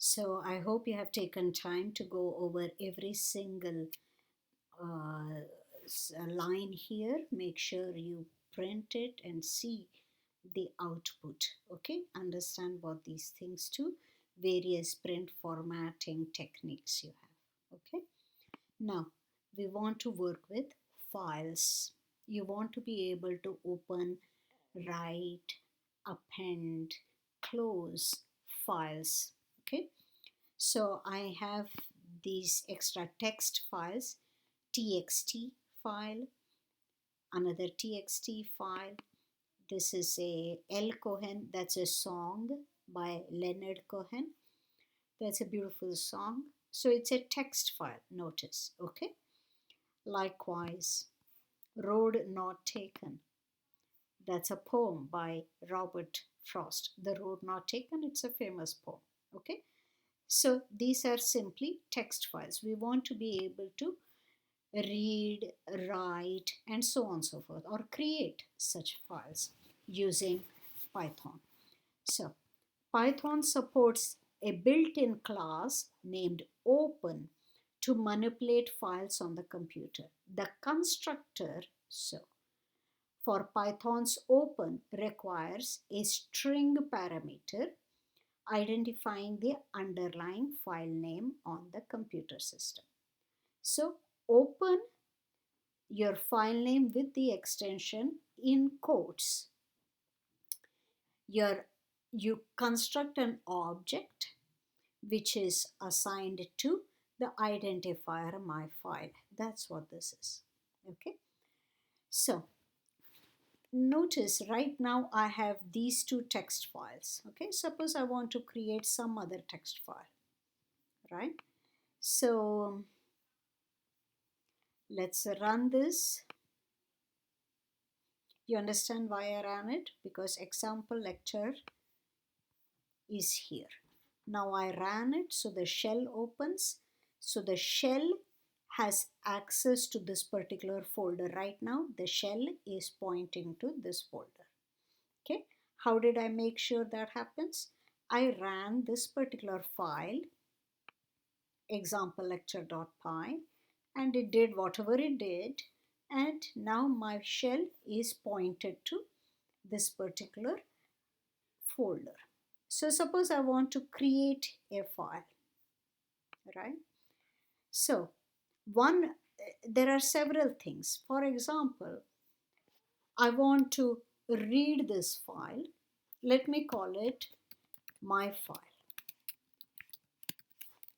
So I hope you have taken time to go over every single uh, line here. Make sure you print it and see the output. Okay, understand what these things do, various print formatting techniques you have. Okay, now we want to work with files. You want to be able to open, write, append, close files. Okay, so I have these extra text files, txt file, another txt file. This is a L. Cohen, that's a song by Leonard Cohen. That's a beautiful song. So it's a text file, notice, okay? Likewise, Road Not Taken. That's a poem by Robert Frost. The Road Not Taken, it's a famous poem, okay? So these are simply text files. We want to be able to read, write, and so on and so forth, or create such files using Python. So Python supports a built-in class named open to manipulate files on the computer. The constructor, so for Python's open, requires a string parameter identifying the underlying file name on the computer system. So open your file name with the extension in quotes. You construct an object which is assigned to the identifier my file. That's what this is. Okay. So notice right now I have these two text files. Okay. Suppose I want to create some other text file, right? So let's run this. You understand why I ran it? Because example lecture is here. Now I ran it, so the shell opens. So the shell has access to this particular folder. Right now the shell is pointing to this folder. Okay, how did I make sure that happens? I ran this particular file, example lecture.py, and it did whatever it did, and now my shell is pointed to this particular folder. So suppose I want to create a file, right? So there are several things. For example, I want to read this file. Let me call it my file.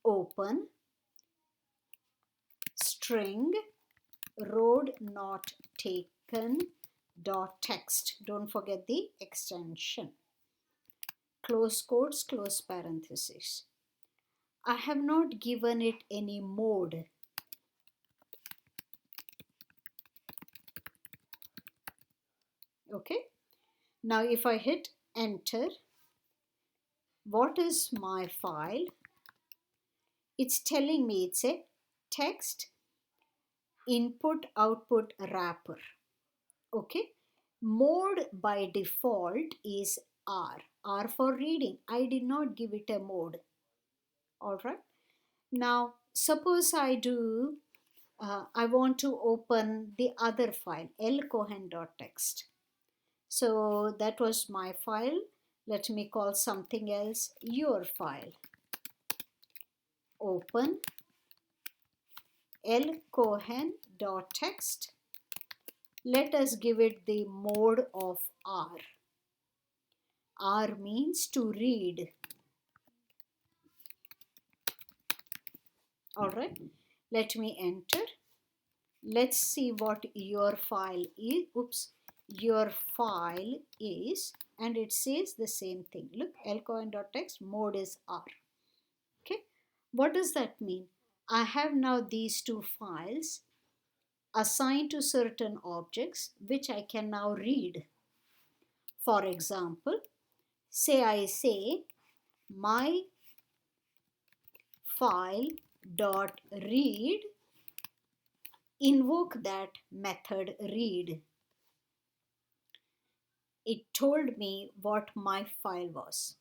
Open string road not taken dot text. Don't forget the extension. Close quotes, close parentheses. I have not given it any mode. Okay. Now if I hit enter, what is my file? It's telling me it's a text input output wrapper. Okay. Mode by default is R. R for reading. I did not give it a mode. All right. Now suppose I want to open the other file, lcohen.txt. So that was my file. Let me call something else your file. Open lcohen.txt. Let us give it the mode of R. R means to read. All right. Let me enter. Let's see what your file is. Oops. Your file is, and it says the same thing. Look, lcohen.txt, mode is R. Okay. What does that mean? I have now these two files assigned to certain objects which I can now read. For example, I say my file dot read, invoke that method read. It told me what my file was.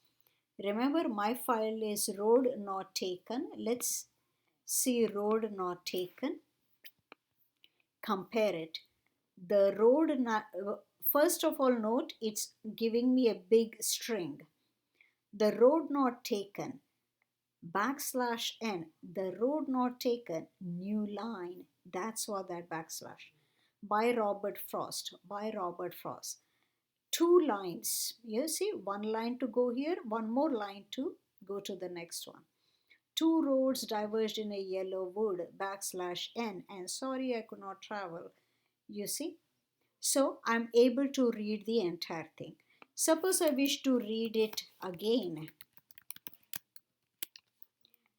Remember, my file is road not taken. Let's see road not taken. Compare it. The road, first of all, note it's giving me a big string. The road not taken, \n, the road not taken, new line. That's what that backslash. By Robert Frost. Two lines. You see, one line to go here, one more line to go to the next one. Two roads diverged in a yellow wood, \n, and sorry I could not travel. You see? So I'm able to read the entire thing. Suppose I wish to read it again.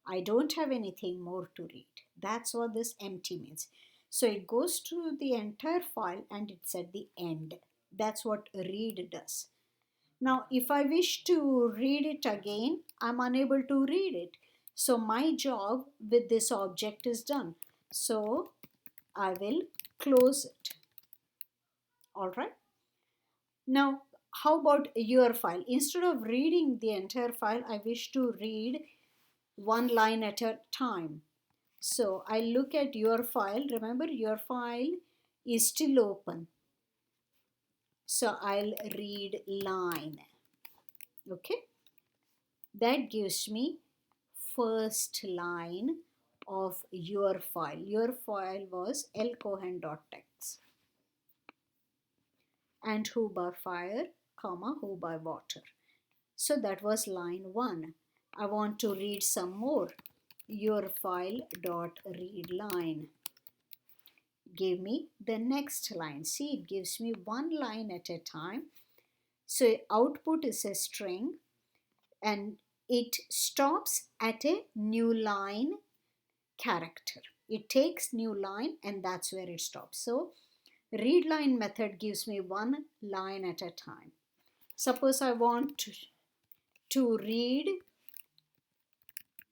I don't have anything more to read. That's what this empty means. So it goes to the entire file and it's at the end. That's what read does. Now, if I wish to read it again, I'm unable to read it. So my job with this object is done. So I will close it. All right. Now, how about your file? Instead of reading the entire file, I wish to read one line at a time. So I look at your file. Remember, your file is still open. So I'll read line. Okay. That gives me first line of your file. Your file was lcohen.txt. And who by fire, comma, who by water. So that was line 1. I want to read some more. Your file dot read line. Give me the next line. See, it gives me one line at a time. So output is a string and it stops at a new line character. It takes new line and that's where it stops. So read line method gives me one line at a time. Suppose I want to read,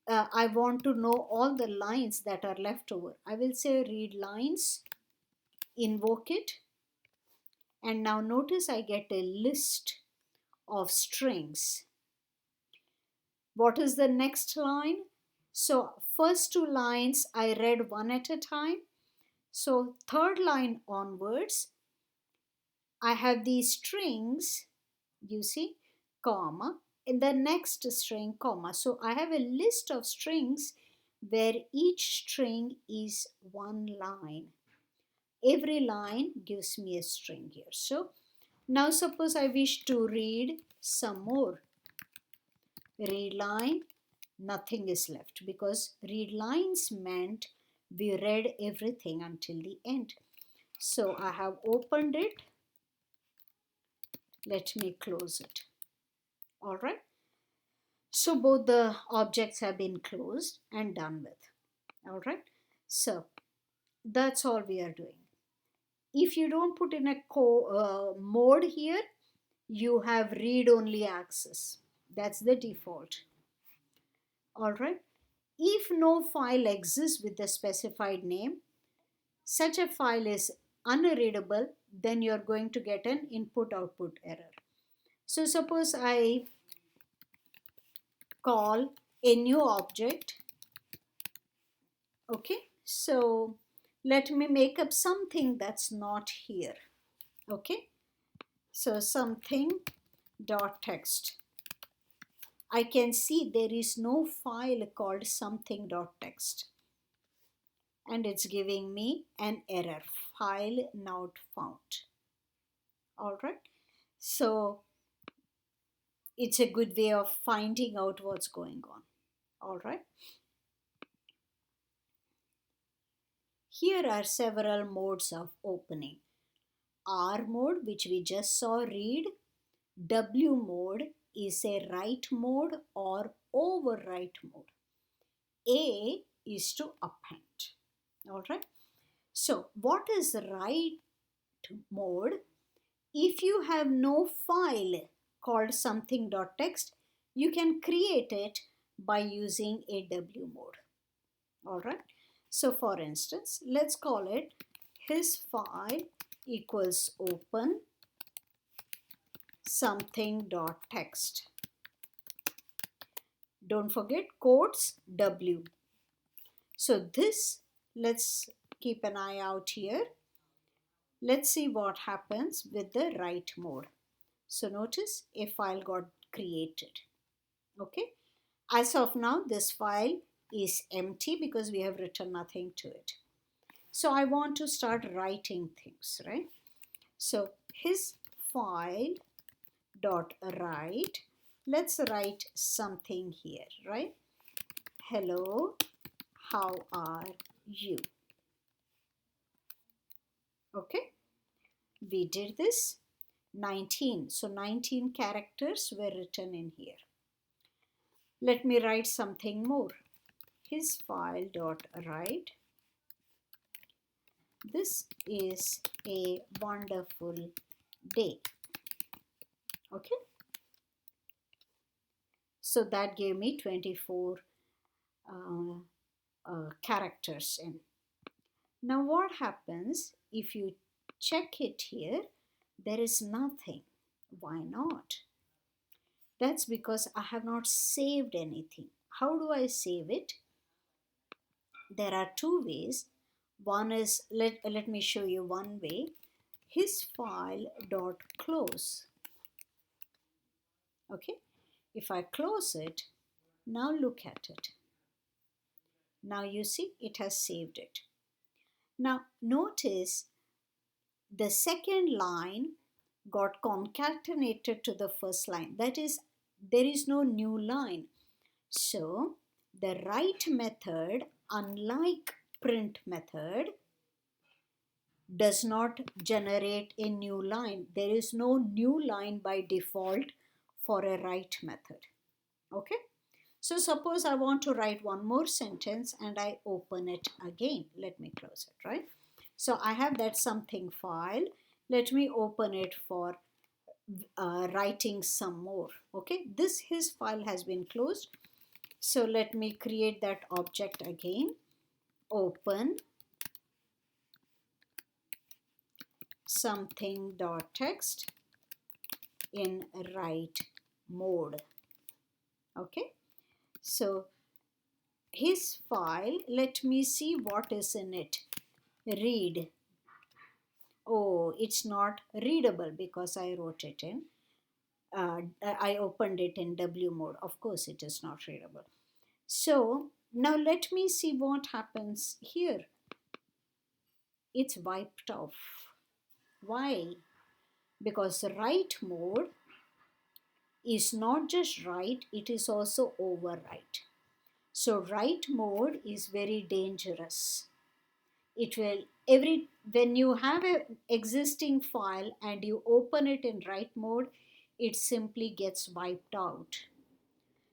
I want to know all the lines that are left over. I will say read lines, invoke it, and now notice I get a list of strings. What is the next line? So first two lines I read one at a time. So third line onwards, I have these strings, you see, comma, in the next string, comma. So I have a list of strings where each string is one line. Every line gives me a string here. So now suppose I wish to read some more. Read line, nothing is left because read lines meant we read everything until the end. So I have opened it. Let me close it. All right. So both the objects have been closed and done with. All right. So that's all we are doing. If you don't put in a mode here, you have read-only access. That's the default. All right. If no file exists with the specified name, such a file is unreadable, then you're going to get an input-output error. So suppose I call a new object. Okay, so let me make up something that's not here. Okay, so something dot text. I can see there is no file called something.txt and it's giving me an error, file not found. All right, so it's a good way of finding out what's going on. All right, here are several modes of opening. R mode, which we just saw, read. W mode is a write mode or overwrite mode. A is to append. All right. So what is write mode? If you have no file called something.txt, you can create it by using a W mode. All right. So for instance, let's call it his file equals open something.txt. Don't forget quotes W. So this, let's keep an eye out here. Let's see what happens with the write mode. So notice a file got created. Okay. As of now, this file is empty because we have written nothing to it. So I want to start writing things, right? So his file dot write. Let's write something here, right? Hello, how are you? Okay, we did this. 19. So 19 characters were written in here. Let me write something more. His file dot write. This is a wonderful day. Okay. So that gave me 24 characters in. Now what happens if you check it here? There is nothing. Why not? That's because I have not saved anything. How do I save it? There are two ways. One is, let me show you one way. His file dot close. Okay, if I close it, now look at it. Now you see it has saved it. Now notice the second line got concatenated to the first line. That is, there is no new line. So the write method, unlike print method, does not generate a new line. There is no new line by default for a write method. Okay. So suppose I want to write one more sentence and I open it again. Let me close it, right? So I have that something file. Let me open it for writing some more. Okay, his file has been closed. So let me create that object again. Open something.txt in write mode. Okay, so his file, let me see what is in it. Read. Oh, it's not readable because I wrote it in. I opened it in W mode. Of course, it is not readable. So now let me see what happens here. It's wiped off. Why? Because write mode is not just write, it is also overwrite. So write mode is very dangerous. It will, when you have an existing file and you open it in write mode, it simply gets wiped out.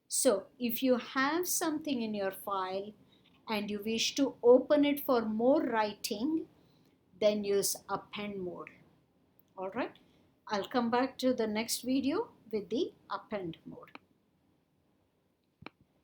So if you have something in your file and you wish to open it for more writing, then use append mode. All right, I'll come back to the next video with the append mode.